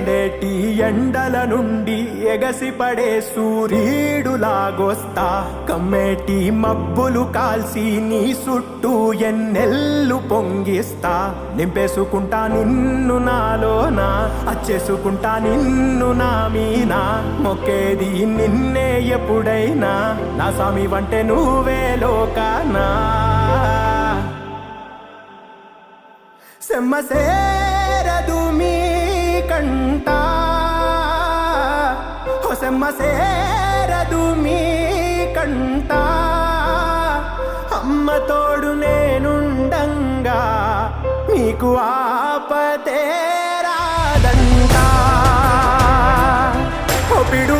మండేటి ఎండల నుండి ఎగసిపడే సూర్యుడులాగొస్తా కమ్మేటి మబ్బులు కాల్సి నీ చుట్టూ ఎన్నెల్లు పొంగిస్తా నింపేసుకుంటా నిన్ను నాలోనా అచ్చేసుకుంటా నిన్ను నా మీనా మొక్కేది నిన్నే ఎప్పుడైనా నా స్వామి వంటే నువ్వే లోకానా సెమ్మసేరదు మీ కంట సెమ్మసేరదు మీ కంట అమ్మ తోడు నేనుండంగా మీకు ఆపతే రాదంట పిడు